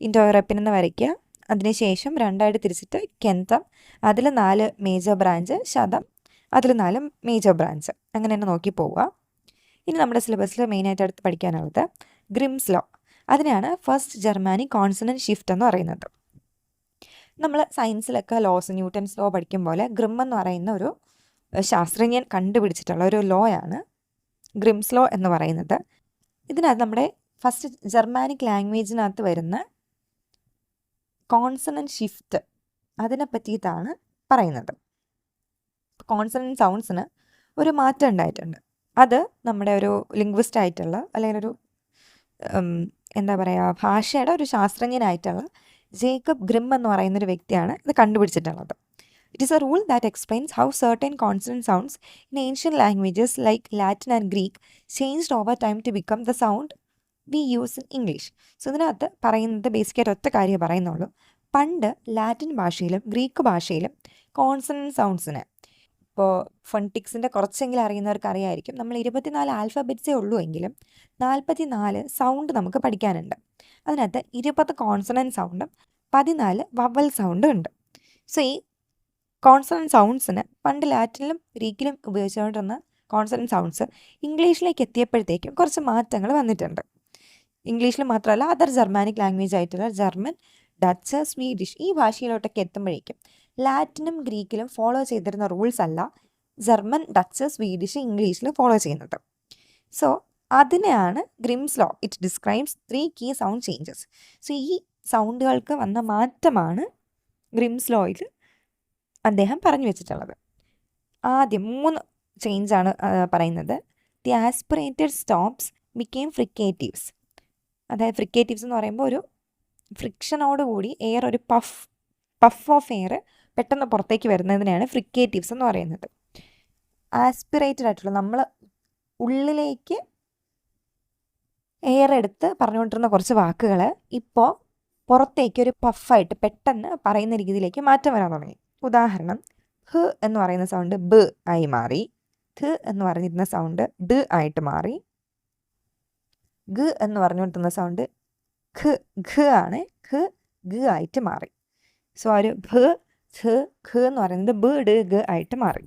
ഇൻഡോ യൂറോപ്യൻ എന്ന് വരയ്ക്കുക. അതിനുശേഷം 2ആയിട്ട് തിരിച്ചിട്ട് കെൻറ്റം, അതിൽ 4 മേജർ ബ്രാഞ്ച്, ശതം, അതിൽ 4 മേജർ ബ്രാഞ്ച്, അങ്ങനെ തന്നെ നോക്കി പോവുക. ഇനി നമ്മുടെ സിലബസിൽ മെയിനായിട്ട് അടുത്ത് പഠിക്കാനുള്ളത് ഗ്രിംസ് ലോ. അതിനെയാണ് ഫസ്റ്റ് ജർമാനിക് കോൺസണന്റ് ഷിഫ്റ്റ് എന്ന് പറയുന്നത്. നമ്മൾ സയൻസിലൊക്കെ ലോസ്, ന്യൂട്ടൺസ് ലോ പഠിക്കും പോലെ ഗ്രിം എന്ന് പറയുന്ന ഒരു ശാസ്ത്രജ്ഞൻ കണ്ടുപിടിച്ചിട്ടുള്ള ഒരു ലോ ആണ് ഗ്രിംസ് ലോ എന്ന് പറയുന്നത്. ഇതിനകത്ത് നമ്മുടെ ഫസ്റ്റ് ജർമാനിക് ലാംഗ്വേജിനകത്ത് വരുന്ന കോൺസണന്റ് ഷിഫ്റ്റ് അതിനെ പറ്റിയിട്ടാണ് പറയുന്നത്. കോൺസണന്റ് സൗണ്ട്സിന് ഒരു മാറ്റം ഉണ്ടായിട്ടുണ്ട്. അത് നമ്മുടെ ഒരു ലിംഗ്വിസ്റ്റ് ആയിട്ടുള്ള, അല്ലെങ്കിൽ ഒരു ഭാഷയുടെ ഒരു ശാസ്ത്രജ്ഞനായിട്ടുള്ള ജേക്കബ് ഗ്രിം എന്ന് പറയുന്നൊരു വ്യക്തിയാണ് ഇത് കണ്ടുപിടിച്ചിട്ടുള്ളത്. It is a rule that explains how certain consonant sounds in ancient languages like Latin and Greek changed over time to become the sound we use in English. So ഇതിനകത്ത് പറയുന്നത് ബേസിക്കായിട്ട് ഒറ്റ കാര്യം പറയുന്നുള്ളൂ. പണ്ട് ലാറ്റിൻ ഭാഷയിലും ഗ്രീക്ക് ഭാഷയിലും consonant സൗണ്ട്സിന് ഇപ്പോൾ ഫൊണറ്റിക്സിൻ്റെ കുറച്ചെങ്കിലും അറിയുന്നവർക്ക് അറിയായിരിക്കും, നമ്മൾ 24 ആൽഫബറ്റ്സേ ഉള്ളൂ എങ്കിലും 44 സൗണ്ട് നമുക്ക് പഠിക്കാനുണ്ട്. അതിനകത്ത് 20 കോൺസണൻറ്റ് സൗണ്ടും 14 വവൽ സൗണ്ടും ഉണ്ട്. സോ ഈ കോൺസണൻറ്റ് സൗണ്ട്സിന് പണ്ട് ലാറ്റിനിലും ഗ്രീക്കിലും ഉപയോഗിച്ചുകൊണ്ടിരുന്ന കോൺസണൻറ്റ് സൗണ്ട്സ് ഇംഗ്ലീഷിലേക്ക് എത്തിയപ്പോഴത്തേക്കും കുറച്ച് മാറ്റങ്ങൾ വന്നിട്ടുണ്ട്. ഇംഗ്ലീഷിൽ മാത്രമല്ല അതർ ജർമാനിക് ലാംഗ്വേജ് ആയിട്ടുള്ള ജർമ്മൻ, ഡച്ച്, സ്വീഡിഷ് ഈ ഭാഷയിലോട്ടൊക്കെ എത്തുമ്പോഴേക്കും ലാറ്റിനും ഗ്രീക്കിലും ഫോളോ ചെയ്തിരുന്ന റൂൾസ് അല്ല ജർമ്മൻ, ഡച്ച്, സ്വീഡിഷ്, ഇംഗ്ലീഷിൽ ഫോളോ ചെയ്യുന്നത്. സോ അതിനെയാണ് Grimm's law. It describes 3 key sound changes. So ഈ സൗണ്ടുകൾക്ക് വന്ന മാറ്റമാണ് ഗ്രിംസ് ലോയിൽ അദ്ദേഹം പറഞ്ഞു വെച്ചിട്ടുള്ളത്. ആദ്യം 3 ചേഞ്ചാണ് പറയുന്നത്. The aspirated stops became fricatives. അതായത് ഫ്രിക്കേറ്റീവ്സ് എന്ന് പറയുമ്പോൾ ഒരു ഫ്രിക്ഷനോടുകൂടി എയർ, ഒരു പഫ് ഓഫ് എയർ പെട്ടെന്ന് പുറത്തേക്ക് വരുന്നതിനെയാണ് ഫ്രിക്കേറ്റീവ്സ് എന്ന് പറയുന്നത്. ആസ്പിറേറ്റഡ് ആയിട്ടുള്ള നമ്മൾ ഉള്ളിലേക്ക് എയർ എടുത്ത് പറഞ്ഞുകൊണ്ടിരുന്ന കുറച്ച് വാക്കുകൾ ഇപ്പോൾ പുറത്തേക്ക് ഒരു പഫായിട്ട് പെട്ടെന്ന് പറയുന്ന രീതിയിലേക്ക് മാറ്റം വരാൻ തുടങ്ങി. ഉദാഹരണം, ഹ് എന്ന് പറയുന്ന സൗണ്ട് ബ് ആയി മാറി, ഥ് എന്ന് പറഞ്ഞിരുന്ന സൗണ്ട് ഡ് ആയിട്ട് മാറി, ഗ എന്ന് പറഞ്ഞുകൊണ്ടിരുന്ന സൗണ്ട് ഖ് ആണ്, ഗ ആയിട്ട് മാറി. സോ ആ ഒരു ഭ ഥ് ഖ് എന്ന് പറയുന്നത് ബ് ഡ് ഗ ആയിട്ട് മാറി.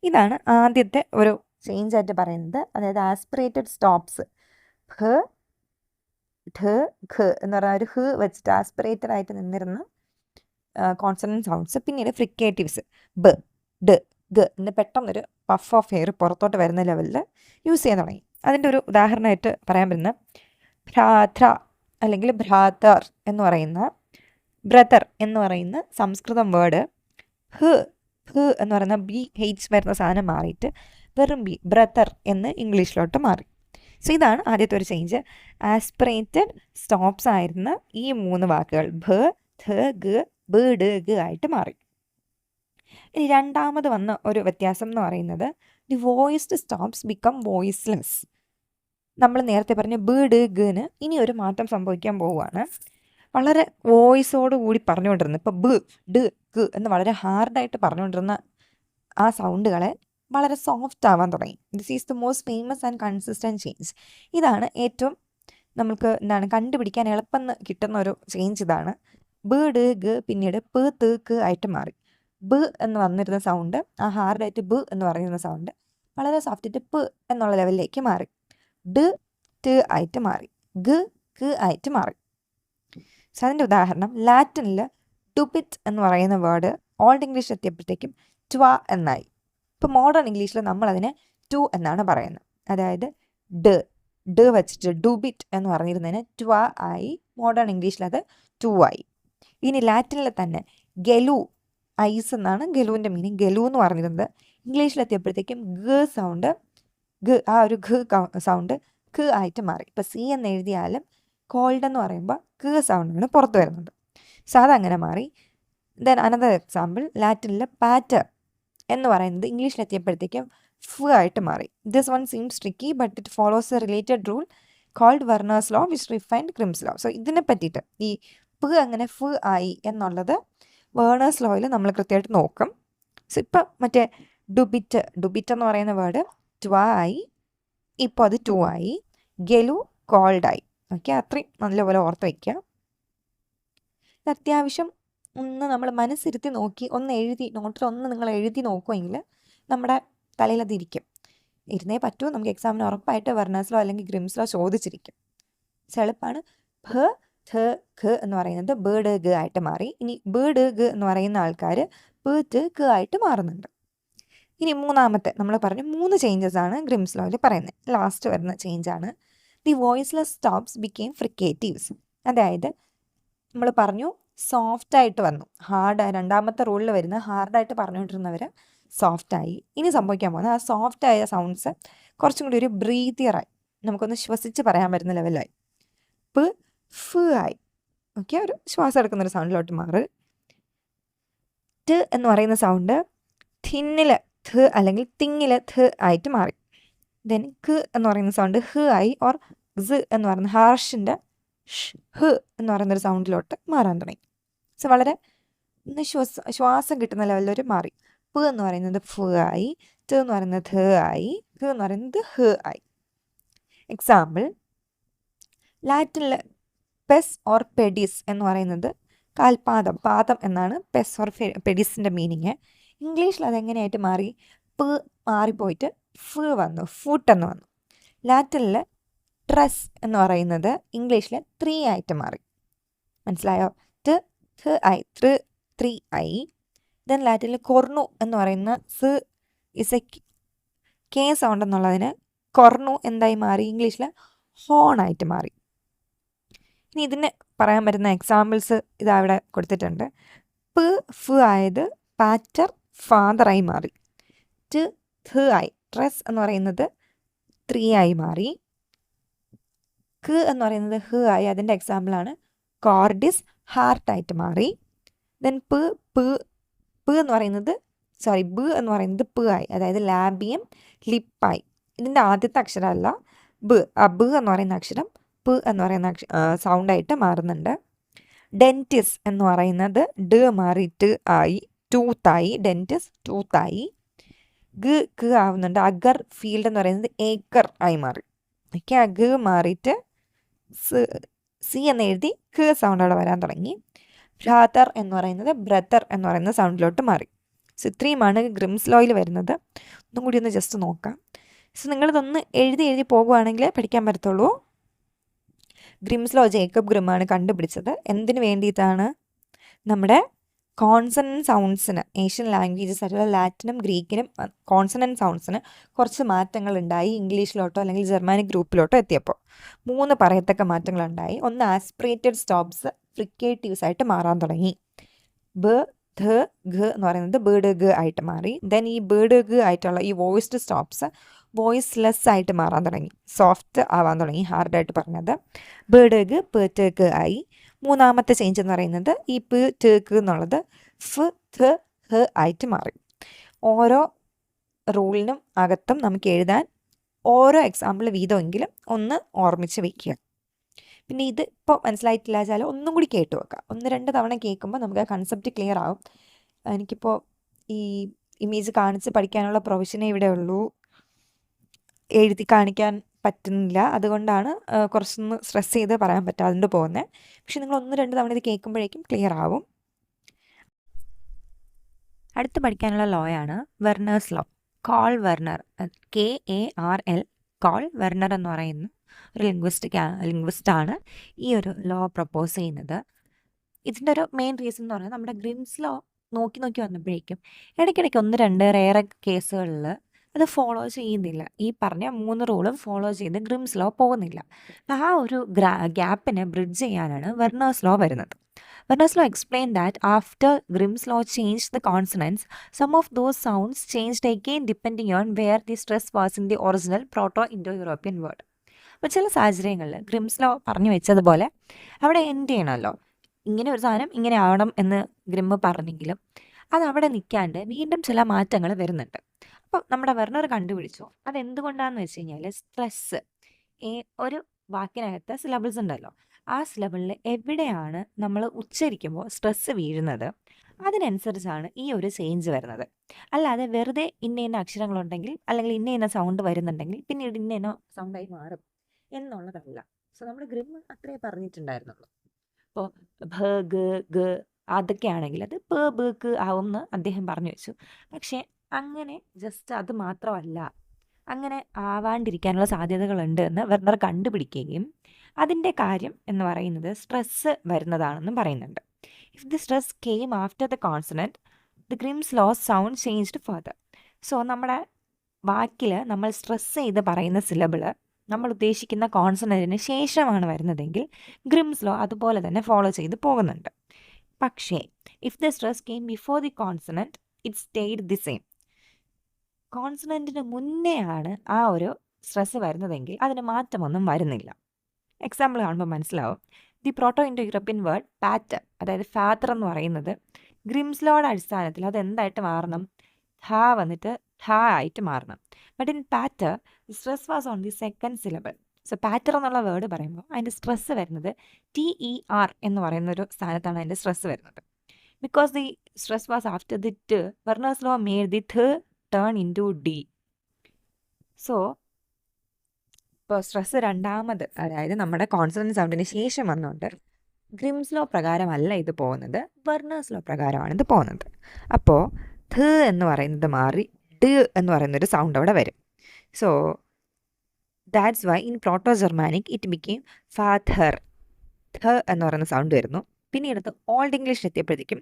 ഇതാണ് ആദ്യത്തെ ഒരു ചേഞ്ച് ആയിട്ട് പറയുന്നത്. അതായത് ആസ്പിറേറ്റഡ് സ്റ്റോപ്സ് ഭ ഠ ഖ് എന്ന് പറഞ്ഞ ഒരു ഹ് വെച്ചിട്ട് ആസ്പിറേറ്റഡ് ആയിട്ട് നിന്നിരുന്ന കോൺസണൻറ്റ് സൗണ്ട്സ് പിന്നീട് ഫ്രിക്കേറ്റീവ്സ് ബ ഡ് ഗ എന്ന് പെട്ടെന്നൊരു പഫ് ഓഫ് എയർ പുറത്തോട്ട് വരുന്ന ലെവലിൽ യൂസ് ചെയ്യാൻ തുടങ്ങി. അതിൻ്റെ ഒരു ഉദാഹരണമായിട്ട് പറയാൻ പറ്റുന്ന ഭ്രാത്ര അല്ലെങ്കിൽ ഭ്രാതർ എന്ന് പറയുന്ന ബ്രദർ എന്ന് പറയുന്ന സംസ്കൃതം വേർഡ് ഹ് എന്ന് പറയുന്ന BH വരുന്ന സാധനം മാറിയിട്ട് വെറും ബ്രദർ എന്ന് ഇംഗ്ലീഷിലോട്ട് മാറി. സോ ഇതാണ് ആദ്യത്തെ ഒരു ചേഞ്ച്. ആസ്പിറേറ്റഡ് സ്റ്റോപ്സ് ആയിരുന്ന ഈ 3 വാക്കുകൾ ഭ ഥ ഗ ബ് ഡ് ഗ ആയിട്ട് മാറി. ഇനി രണ്ടാമത് വന്ന ഒരു വ്യത്യാസം എന്ന് പറയുന്നത് the voiced stops become voiceless. നമ്മൾ നേരത്തെ പറഞ്ഞ ബ് ഡ് ഗന് ഇനി ഒരു മാറ്റം സംഭവിക്കാൻ പോവുകയാണ്. വളരെ വോയിസോട് കൂടി പറഞ്ഞുകൊണ്ടിരുന്നത് ഇപ്പോൾ ബ് ഡ് ഗ എന്ന് വളരെ ഹാർഡായിട്ട് പറഞ്ഞുകൊണ്ടിരുന്ന ആ സൗണ്ടുകളെ വളരെ സോഫ്റ്റ് ആവാൻ തുടങ്ങി. This is the most famous and consistent change. ഇതാണ് ഏറ്റവും നമുക്ക് കണ്ടുപിടിക്കാൻ എളുപ്പം കിട്ടുന്ന ഒരു ചേഞ്ച്. ഇതാണ് ബ് ഡ് ഗ പിന്നീട് പ് ത് ക് ആയിട്ട് മാറി. ബ് എന്ന് വന്നിരുന്ന സൗണ്ട്, ആ ഹാർഡായിട്ട് ബ് എന്ന് പറയുന്ന സൗണ്ട് വളരെ സോഫ്റ്റായിട്ട് പ് എന്നുള്ള ലെവലിലേക്ക് മാറി. ഡ് ട് ആയിട്ട് മാറി, ഗ ക് ആയിട്ട് മാറി. സോ അതിൻ്റെ ഉദാഹരണം, ലാറ്റിനിൽ ഡുബിറ്റ് എന്ന് പറയുന്ന വേർഡ് ഓൾഡ് ഇംഗ്ലീഷ് എത്തിയപ്പോഴത്തേക്കും ട്വ എന്നായി. ഇപ്പോൾ മോഡേൺ ഇംഗ്ലീഷിൽ നമ്മളതിനെ ടു എന്നാണ് പറയുന്നത്. അതായത് ഡ് വെച്ചിട്ട് ഡുബിറ്റ് എന്ന് പറഞ്ഞിരുന്നതിന് ട്വ ആയി, മോഡേൺ ഇംഗ്ലീഷിൽ അത് ടു ആയി. ഇനി ലാറ്റിനിൽ തന്നെ ഗലു, ഐസ് എന്നാണ് ഗലുവിൻ്റെ മീനിങ്. ഗലു എന്ന് പറഞ്ഞിരുന്നത് ഇംഗ്ലീഷിലെത്തിയപ്പോഴത്തേക്കും ഗ സൗണ്ട്, ആ ഒരു ഘ സൗണ്ട് ഖ് ആയിട്ട് മാറി. ഇപ്പോൾ സി എന്ന് എഴുതിയാലും കോൾഡ് എന്ന് പറയുമ്പോൾ ഖ് സൗണ്ടാണ് പുറത്ത് വരുന്നത്. സോ അതങ്ങനെ മാറി. ദെൻ അനദർ എക്സാമ്പിൾ, ലാറ്റിനിൽ പാറ്റർ എന്ന് പറയുന്നത് ഇംഗ്ലീഷിലെത്തിയപ്പോഴത്തേക്കും ഫ് ആയിട്ട് മാറി. This one seems tricky but it follows a related rule called Verner's law which refined Grimm's law. So ഇതിനെ പറ്റിയിട്ട് ഈ ഫ് അങ്ങനെ ഫ് ആയി എന്നുള്ളത് വേർണേഴ്സ് ലോയിൽ നമ്മൾ കൃത്യമായിട്ട് നോക്കും. സോ ഇപ്പം മറ്റേ ഡുബിറ്റ് എന്ന് പറയുന്ന വേർഡ് ട്വ ആയി, ഇപ്പോൾ അത് ടു ആയി. ഗലു കോൾഡായി. ഓക്കെ, അത്രയും നല്ലപോലെ ഓർത്ത് വയ്ക്കുക. അത്യാവശ്യം ഒന്ന് നമ്മൾ മനസ്സിരുത്തി നോക്കി ഒന്ന് എഴുതി, നോട്ടിൽ ഒന്ന് നിങ്ങൾ എഴുതി നോക്കുമെങ്കിൽ നമ്മുടെ തലയിൽ അതിരിക്കും. ഇരുന്നേ പറ്റൂ. നമുക്ക് എക്സാമിന് ഉറപ്പായിട്ട് വെർണേഴ്സ് ലോ അല്ലെങ്കിൽ ഗ്രിംസ് ലോ ചോദിച്ചിരിക്കും. എളുപ്പമാണ്. ഭ ഥ ഖ എന്ന് പറയുന്നത് ബ് ഡ് ഗ ആയിട്ട് മാറി. ഇനി ബ് ഡ് ഗ എന്ന് പറയുന്ന ആൾക്കാർ പ് ട് ക ആയിട്ട് മാറുന്നുണ്ട്. ഇനി മൂന്നാമത്തെ നമ്മൾ പറഞ്ഞു 3 ചേഞ്ചസ് ആണ് ഗ്രിംസ് ലോയിൽ പറയുന്നത്. ലാസ്റ്റ് വരുന്ന ചേഞ്ചാണ് the voiceless stops became fricatives. അതായത് നമ്മൾ പറഞ്ഞു സോഫ്റ്റായിട്ട് വന്നു, രണ്ടാമത്തെ റൂളിൽ വരുന്ന ഹാർഡായിട്ട് പറഞ്ഞുകൊണ്ടിരുന്നവർ സോഫ്റ്റായി. ഇനി സംഭവിക്കാൻ പോകുന്നത് ആ സോഫ്റ്റായ സൗണ്ട്സ് കുറച്ചും കൂടി ഒരു ബ്രീത്തിയറായി, നമുക്കൊന്ന് ശ്വസിച്ച് പറയാൻ പറ്റുന്ന ലെവലായി. പ് ഫ് ആയി. ഓക്കെ, ഒരു ശ്വാസം എടുക്കുന്നൊരു സൗണ്ടിലോട്ട് മാറി. ട് എന്ന് പറയുന്ന സൗണ്ട് തിന്നിൽ ഥ് അല്ലെങ്കിൽ തിങ്ങിൽ ഥ് ആയിട്ട് മാറി. ദെൻ ക് എന്ന് പറയുന്ന സൗണ്ട് ഹ് ആയി, ഓർ സ് എന്ന് പറയുന്ന ഹാർഷിൻ്റെ ഹ് എന്ന് പറയുന്നൊരു സൗണ്ടിലോട്ട് മാറാൻ തുടങ്ങി. സോ വളരെ ഒന്ന് ശ്വാസം കിട്ടുന്ന ലെവലിലൊരു മാറി. പ് എന്ന് പറയുന്നത് ഫ് ആയി, ട് എന്ന് പറയുന്നത് ഥ് ആയി, ഹ് എന്ന് പറയുന്നത് ഹ് ആയി. എക്സാമ്പിൾ, ലാറ്റിനിൽ പെസ് ഓർ പെഡിസ് എന്ന് പറയുന്നത് കാൽപാദം, പാദം എന്നാണ് പെസ് ഓർ പെഡിസിൻ്റെ മീനിങ്. ഇംഗ്ലീഷിൽ അതെങ്ങനെയായിട്ട് മാറി? പ് മാറിപ്പോയിട്ട് ഫ് വന്നു, ഫുട്ട് എന്ന് വന്നു. ലാറ്റിനിൽ ട്രസ് എന്ന് പറയുന്നത് ഇംഗ്ലീഷിൽ 3 ആയിട്ട് മാറി. മനസ്സിലായോ? ട് ഥ് ആയി, ത്രീ ആയി. ദെൻ ലാറ്റിനിൽ കൊർണു എന്ന് പറയുന്ന സ് ഇസ് എ കെ സൗണ്ട് എന്നുള്ളതിന് കൊർണു എന്തായി മാറി? ഇംഗ്ലീഷിൽ ഹോൺ ആയിട്ട് മാറി. ഇനി ഇതിന് പറയാൻ പറ്റുന്ന എക്സാമ്പിൾസ് ഇതാ ഇവിടെ കൊടുത്തിട്ടുണ്ട്. പ് ഫ് ആയത് പാറ്റർ, ഫാദറായി മാറി. ട് ഥ് ആയി, ട്രസ് എന്ന് പറയുന്നത് 3 ആയി മാറി. ക് എന്ന് പറയുന്നത് ഹ് ആയി, അതിൻ്റെ എക്സാമ്പിളാണ് കോർഡിസ്, ഹാർട്ടായിട്ട് മാറി. ദെൻ ബ് എന്ന് പറയുന്നത് പ് ആയി, അതായത് ലാബിയം, ലിപ്പായി. ഇതിൻ്റെ ആദ്യത്തെ അക്ഷരമല്ല ബ്, ആ ബ് എന്ന് പറയുന്ന അക്ഷരം പ് എന്ന് പറയുന്ന സൗണ്ടായിട്ട് മാറുന്നുണ്ട്. ഡെൻറ്റിസ് എന്ന് പറയുന്നത് ഡ് മാറി ട് ആയി, ടൂത്തായി, ഡെൻറ്റിസ് ടൂത്തായി. ഗ് ആവുന്നുണ്ട്, അഗർ, ഫീൽഡ് എന്ന് പറയുന്നത് ഏക്കർ ആയി മാറി. ഓക്കെ, ആ ഗ് മാറിയിട്ട് സി എന്ന് എഴുതി ഗ് സൗണ്ട് അവിടെ വരാൻ തുടങ്ങി. ഭ്രാതർ എന്ന് പറയുന്നത് ബ്രദർ എന്ന് പറയുന്ന സൗണ്ടിലോട്ട് മാറി. സോ ഇത്രയുമാണ് ഗ്രിംസ് ലോയിൽ വരുന്നത്. ഒന്നും കൂടി ഒന്ന് ജസ്റ്റ് നോക്കാം. സോ നിങ്ങളിതൊന്ന് എഴുതി പോകുവാണെങ്കിൽ പഠിക്കാൻ പറ്റത്തുള്ളൂ. ഗ്രിംസ് ലോ ജേക്കബ് ഗ്രിമാണ് കണ്ടുപിടിച്ചത്. എന്തിനു വേണ്ടിയിട്ടാണ്? നമ്മുടെ കോൺസണൻറ്റ് സൗണ്ട്സിന്, ഏഷ്യൻ ലാംഗ്വേജസ് ആയിട്ടുള്ള ലാറ്റിനും ഗ്രീക്കിനും കോൺസണൻറ്റ് സൗണ്ട്സിന് കുറച്ച് മാറ്റങ്ങൾ ഉണ്ടായി ഇംഗ്ലീഷിലോട്ടോ അല്ലെങ്കിൽ ജർമാനിക് ഗ്രൂപ്പിലോട്ടോ എത്തിയപ്പോൾ 3 പറയത്തക്ക മാറ്റങ്ങളുണ്ടായി. ഒന്ന്, ആസ്പിറേറ്റഡ് സ്റ്റോപ്സ് ഫ്രിക്കേറ്റീവ്സ് ആയിട്ട് മാറാൻ തുടങ്ങി. ബ് ധ് ഘ് എന്ന് പറയുന്നത് ബേഡ് ഗ് ആയിട്ട് മാറി. ദെൻ ഈ ബേഡ് ഗ് ആയിട്ടുള്ള ഈ വോയിസ്ഡ് സ്റ്റോപ്സ് വോയിസ്ലെസ് ആയിട്ട് മാറാൻ തുടങ്ങി, സോഫ്റ്റ് ആവാൻ തുടങ്ങി, ഹാർഡായിട്ട് പറഞ്ഞത്. ബേഡ് ഗ് പ് ട് ഗ് ആയി. മൂന്നാമത്തെ ചേഞ്ച് എന്ന് പറയുന്നത് ഈ പ് ട് ഗ് എന്നുള്ളത് ഫ് ഥ് ഹ് ആയിട്ട് മാറി. ഓരോ റൂളിനും അകത്തും നമുക്ക് എഴുതാൻ ഓരോ എക്സാമ്പിൾ വീതമെങ്കിലും ഒന്ന് ഓർമ്മിച്ച് വയ്ക്കുക. പിന്നെ ഇത് ഇപ്പോൾ മനസ്സിലായിട്ടില്ല വെച്ചാൽ ഒന്നും കൂടി കേട്ട് വെക്കുക. 1-2 തവണ കേൾക്കുമ്പോൾ നമുക്ക് ആ കൺസെപ്റ്റ് ക്ലിയർ ആവും. എനിക്കിപ്പോൾ ഈ ഇമേജ് കാണിച്ച് പഠിക്കാനുള്ള പ്രൊവിഷനേ ഇവിടെ ഉള്ളൂ, എഴുതി കാണിക്കാൻ പറ്റുന്നില്ല. അതുകൊണ്ടാണ് കുറച്ചൊന്ന് സ്ട്രെസ് ചെയ്ത് പറയാൻ പറ്റാതെ പോകുന്നത്. പക്ഷെ നിങ്ങൾ 1-2 തവണ ഇത് കേൾക്കുമ്പോഴേക്കും ക്ലിയർ ആവും. അടുത്ത് പഠിക്കാനുള്ള ലോയാണ് Verner's law. Karl Verner, KARL, Karl Verner എന്ന് പറയുന്ന ഒരു ലിംഗ്വിസ്റ്റാണ് ഈ ഒരു ലോ പ്രപ്പോസ് ചെയ്യുന്നത്. ഇതിൻ്റെ ഒരു മെയിൻ റീസൺ എന്ന് പറയുന്നത് നമ്മുടെ ഗ്രിംസ് ലോ നോക്കി വന്നപ്പോഴേക്കും ഇടയ്ക്കിടയ്ക്ക് 1-2 റെയർ കേസുകളിൽ അത് ഫോളോ ചെയ്യുന്നില്ല. ഈ പറഞ്ഞ 3 റൂളും ഫോളോ ചെയ്ത് ഗ്രിംസ് ലോ പോകുന്നില്ല. ആ ഒരു ഗ്യാപ്പിനെ ബ്രിഡ്ജ് ചെയ്യാനാണ് വെർണേഴ്സ് ലോ വരുന്നത്. വെർണേഴ്സ് law explain that after Grimm's law changed the consonants, some of those sounds changed again depending on where the stress was in the original Proto-Indo-European word. അപ്പോൾ ചില സാഹചര്യങ്ങളിൽ Grimm's law പറഞ്ഞു വെച്ചതുപോലെ അവിടെ എൻഡ് ചെയ്യണമല്ലോ, ഇങ്ങനെ ഒരു സാധനം ഇങ്ങനെ ആവണം എന്ന് ഗ്രിമ്മ് പറഞ്ഞെങ്കിലും അത് അവിടെ നിൽക്കാണ്ട് വീണ്ടും ചില മാറ്റങ്ങൾ വരുന്നുണ്ട്. അപ്പോൾ നമ്മുടെ വെർണർ കണ്ടുപിടിച്ചു അതെന്തുകൊണ്ടാണെന്ന് വെച്ച് കഴിഞ്ഞാൽ സ്ട്രെസ്, ഒരു വാക്കിനകത്ത് സിലബിൾസ് ഉണ്ടല്ലോ, ആ സിലബിളിൽ എവിടെയാണ് നമ്മൾ ഉച്ചരിക്കുമ്പോൾ സ്ട്രെസ് വീഴുന്നത് അതിനനുസരിച്ചാണ് ഈ ഒരു ചേഞ്ച് വരുന്നത്. അല്ലാതെ വെറുതെ ഇന്ന അക്ഷരങ്ങളുണ്ടെങ്കിൽ അല്ലെങ്കിൽ ഇന്ന സൗണ്ട് വരുന്നുണ്ടെങ്കിൽ പിന്നീട് ഇന്ന സൗണ്ടായി മാറും എന്നുള്ളതല്ല. സോ നമ്മുടെ ഗ്രിമ്മ് അത്രേ പറഞ്ഞിട്ടുണ്ടായിരുന്നുള്ളൂ. ഇപ്പോൾ ഭ ഗ ഗ അതൊക്കെ ആണെങ്കിൽ അത് പ ബ ക്ക് ആവും എന്ന് അദ്ദേഹം പറഞ്ഞു വെച്ചു. പക്ഷേ അങ്ങനെ ജസ്റ്റ് അത് മാത്രമല്ല, അങ്ങനെ ആവാണ്ടിരിക്കാനുള്ള സാധ്യതകളുണ്ട് എന്ന് വെർണർ കണ്ടുപിടിക്കുകയും അതിൻ്റെ കാര്യം എന്ന് പറയുന്നത് സ്ട്രെസ് വരുന്നതാണെന്നും പറയുന്നുണ്ട്. If the stress came after the consonant, the Grimm's law sound changed further. So നമ്മുടെ വാക്കിൽ നമ്മൾ സ്ട്രെസ് ചെയ്ത് പറയുന്ന സിലബിള് നമ്മൾ ഉദ്ദേശിക്കുന്ന കോൺസണൻറ്റിന് ശേഷമാണ് വരുന്നതെങ്കിൽ ഗ്രിംസ് ലോ അതുപോലെ തന്നെ ഫോളോ ചെയ്ത് പോകുന്നുണ്ട്. പക്ഷേ if the stress came before the consonant, it stayed the same. കോൺസണൻറ്റിന് മുന്നേ ആണ് ആ ഒരു സ്ട്രെസ് വരുന്നതെങ്കിൽ അതിന് മാറ്റമൊന്നും വരുന്നില്ല. എക്സാമ്പിൾ കാണുമ്പോൾ മനസ്സിലാവും. The Proto Indo European word pater, അതായത് ഫാദർ എന്ന് പറയുന്നത് ഗ്രിംസ്ലോയുടെ അടിസ്ഥാനത്തിൽ അത് എന്തായിട്ട് മാറണം? ധ വന്നിട്ട് ധ ആയിട്ട് മാറണം. But in pater stress was on the second syllable. So pater എന്നുള്ള വേർഡ് പറയുമ്പോൾ അതിൻ്റെ സ്ട്രെസ് വരുന്നത് TER എന്ന് പറയുന്നൊരു സ്ഥാനത്താണ് അതിൻ്റെ സ്ട്രെസ് വരുന്നത്. Because the stress was after the t, Verner's law made the turn into D. So ഇപ്പോൾ സ്ട്രെസ് രണ്ടാമത്, അതായത് നമ്മുടെ കോൺസണന്റ് സൗണ്ടിന് ശേഷം വന്നുകൊണ്ട് ഗ്രിംസ് ലോ പ്രകാരമല്ല ഇത് പോകുന്നത്, വെർണേഴ്സ് ലോ പ്രകാരമാണ് ഇത് പോകുന്നത്. അപ്പോൾ ധ എന്ന് പറയുന്നത് മാറി ഡ് എന്ന് പറയുന്നൊരു സൗണ്ട് അവിടെ വരും. So that's why in Proto Germanic it became father. ധ എന്ന് പറയുന്ന സൗണ്ട് വരുന്നു. പിന്നീട് ഓൾഡ് ഇംഗ്ലീഷിൽ എത്തിയപ്പോഴത്തേക്കും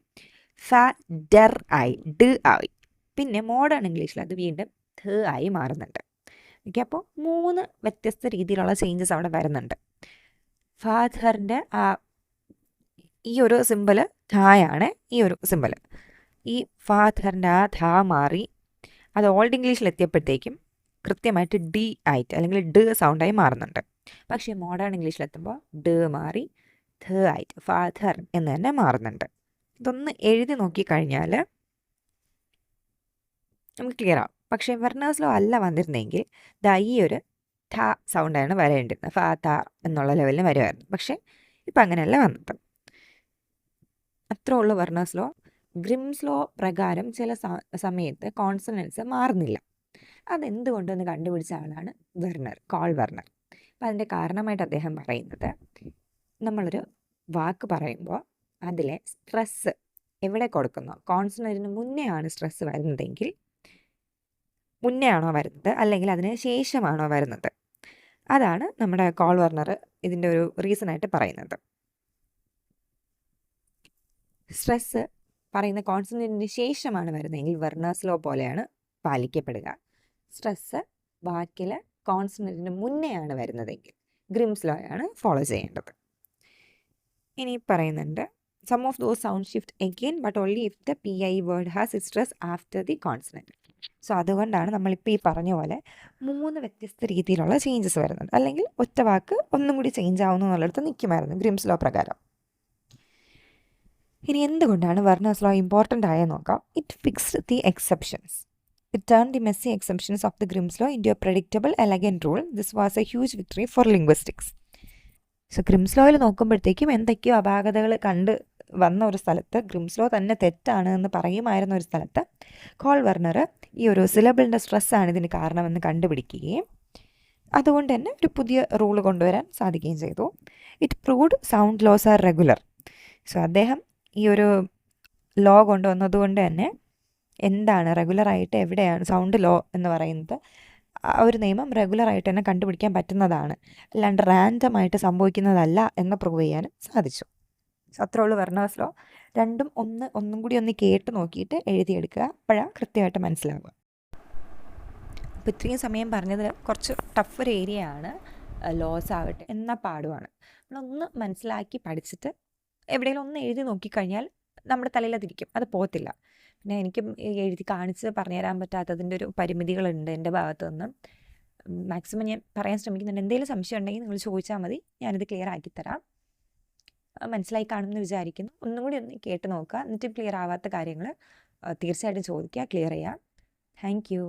ഡർ ആയി, ഡ് ആയി. പിന്നെ മോഡേൺ ഇംഗ്ലീഷിൽ അത് വീണ്ടും ധ ആയി മാറുന്നുണ്ട്. ഓക്കെ, അപ്പോൾ 3 വ്യത്യസ്ത രീതിയിലുള്ള ചേഞ്ചസ് അവിടെ വരുന്നുണ്ട്. ഫാദറിൻ്റെ ഈ ഒരു സിമ്പിള് ധായാണ്. ഈ ഒരു സിമ്പിള് ഈ ഫാദറിൻ്റെ ആ ധാ മാറി അത് ഓൾഡ് ഇംഗ്ലീഷിൽ എത്തിയപ്പോഴത്തേക്കും കൃത്യമായിട്ട് ഡി ആയിട്ട് അല്ലെങ്കിൽ ഡ് സൗണ്ടായി മാറുന്നുണ്ട്. പക്ഷേ മോഡേൺ ഇംഗ്ലീഷിലെത്തുമ്പോൾ ഡ് മാറി ധ ആയിട്ട് ഫാദർ എന്ന് തന്നെ മാറുന്നുണ്ട്. ഇതൊന്ന് എഴുതി നോക്കിക്കഴിഞ്ഞാൽ നമുക്ക് ക്ലിയർ ആവും. പക്ഷേ വെർണേഴ്സ് ലോ അല്ല വന്നിരുന്നെങ്കിൽ ഈ ഒരു ധ സൗണ്ടാണ് വരേണ്ടിരുന്നത്, ഫാ എന്നുള്ള ലെവലിൽ വരുമായിരുന്നു. പക്ഷേ ഇപ്പം അങ്ങനെയല്ല വന്നത്. അത്രേ ഉള്ളൂ വെർണേഴ്സ് ലോ. ഗ്രിംസ് ലോ പ്രകാരം ചില സമയത്ത് കോൺസണൻസ് മാറുന്നില്ല. അതെന്തുകൊണ്ടെന്ന് കണ്ടുപിടിച്ച ആളാണ് വെർണർ, കോൾ വെർണർ. അപ്പം അതിൻ്റെ കാരണമായിട്ട് അദ്ദേഹം പറയുന്നത്, നമ്മളൊരു വാക്ക് പറയുമ്പോൾ അതിലെ സ്ട്രെസ് എവിടെ കൊടുക്കുന്നോ, കോൺസണൻറ്റിന് മുന്നേ ആണ് സ്ട്രെസ് വരുന്നതെങ്കിൽ മുന്നേ ആണോ വരുന്നത് അല്ലെങ്കിൽ അതിന് ശേഷമാണോ വരുന്നത്, അതാണ് നമ്മുടെ കോൾ വെർണർ ഇതിൻ്റെ ഒരു റീസണായിട്ട് പറയുന്നത്. സ്ട്രെസ് പറയുന്ന കോൺസണൻറ്റിന് ശേഷമാണ് വരുന്നതെങ്കിൽ വെർണേഴ്സ് ലോ പോലെയാണ് പാലിക്കപ്പെടുക. സ്ട്രെസ് വാക്കിൽ കോൺസണൻറ്റിന് മുന്നേ ആണ് വരുന്നതെങ്കിൽ ഗ്രിംസ് ലോ ആണ് ഫോളോ ചെയ്യേണ്ടത്. ഇനി പറയുന്നുണ്ട്, some of those sound shift again but only if the PI word has it stress after the consonant. So അതുകൊണ്ടാണ് നമ്മളിപ്പോൾ ഈ പറഞ്ഞ പോലെ 3 വ്യത്യസ്ത രീതിയിലുള്ള ചേഞ്ചസ് വരുന്നത്. അല്ലെങ്കിൽ ഒറ്റ വാക്ക് ഒന്നും കൂടി ചേഞ്ച് ആവുന്നു എന്നുള്ളിടത്ത് നിൽക്കുമായിരുന്നു ഗ്രിംസ് ലോ പ്രകാരം. ഇനി എന്തുകൊണ്ടാണ് വെർണേഴ്സ് ലോ ഇമ്പോർട്ടൻ്റ് ആയെന്ന് നോക്കാം. It fixed the exceptions. It turn the messy exceptions of the Grimm's law into a predictable elegant rule. This was a huge victory for linguistics. So Grimm's ലോയിൽ നോക്കുമ്പോഴത്തേക്കും എന്തൊക്കെയോ അപാകതകൾ കണ്ട് വന്ന ഒരു സ്ഥലത്ത്, ഗ്രിംസ് ലോ തന്നെ തെറ്റാണ് എന്ന് പറയുമായിരുന്ന ഒരു സ്ഥലത്ത് കോൾ വെർണർ ഈ ഒരു സിലബിളിൻ്റെ സ്ട്രെസ്സാണ് ഇതിന് കാരണമെന്ന് കണ്ടുപിടിക്കുകയും അതുകൊണ്ട് തന്നെ ഒരു പുതിയ റൂൾ കൊണ്ടുവരാൻ സാധിക്കുകയും ചെയ്തു. It proved sound laws are regular. So അദ്ദേഹം ഈ ഒരു ലോ കൊണ്ടുവന്നതുകൊണ്ട് തന്നെ എന്താണ് റെഗുലറായിട്ട് എവിടെയാണ് സൗണ്ട് ലോ എന്ന് പറയുന്നത്, ആ ഒരു നിയമം റെഗുലറായിട്ട് തന്നെ കണ്ടുപിടിക്കാൻ പറ്റുന്നതാണ്, അല്ലാണ്ട് റാൻഡമായിട്ട് സംഭവിക്കുന്നതല്ല എന്ന് പ്രൂവ് ചെയ്യാനും സാധിച്ചു. സോ അത്രേ ഉള്ളൂ വെർണേഴ്സ് ലോ. രണ്ടും ഒന്നും കൂടി ഒന്ന് കേട്ട് നോക്കിയിട്ട് എഴുതിയെടുക്കുക, അപ്പോഴാണ് കൃത്യമായിട്ട് മനസ്സിലാവുക. അപ്പോൾ ഇത്രയും സമയം പറഞ്ഞത് കുറച്ച് ടഫ് ഒരു ഏരിയ ആണ് ലോസ് ആവട്ടെ, എന്നാൽ പാടുമാണ്. നമ്മളൊന്ന് മനസ്സിലാക്കി പഠിച്ചിട്ട് എവിടെയെങ്കിലും ഒന്ന് എഴുതി നോക്കിക്കഴിഞ്ഞാൽ നമ്മുടെ തലയിലതിരിക്കും, അത് പോകത്തില്ല. പിന്നെ എനിക്ക് എഴുതി കാണിച്ച് പറഞ്ഞുതരാൻ പറ്റാത്തതിൻ്റെ ഒരു പരിമിതികളുണ്ട് എൻ്റെ ഭാഗത്തു നിന്ന്. മാക്സിമം ഞാൻ പറയാൻ ശ്രമിക്കുന്നുണ്ട്. എന്തെങ്കിലും സംശയം ഉണ്ടെങ്കിൽ നിങ്ങൾ ചോദിച്ചാൽ മതി, ഞാനിത് ക്ലിയർ ആക്കിത്തരാം. മനസ്സിലായി കാണുമെന്ന് വിചാരിക്കുന്നു. ഒന്നും കൂടി ഒന്ന് കേട്ട് നോക്കുക, എന്നിട്ട് ക്ലിയർ ആവാത്ത കാര്യങ്ങൾ തീർച്ചയായിട്ടും ചോദിക്കുക, ക്ലിയർ ചെയ്യാം. Thank you.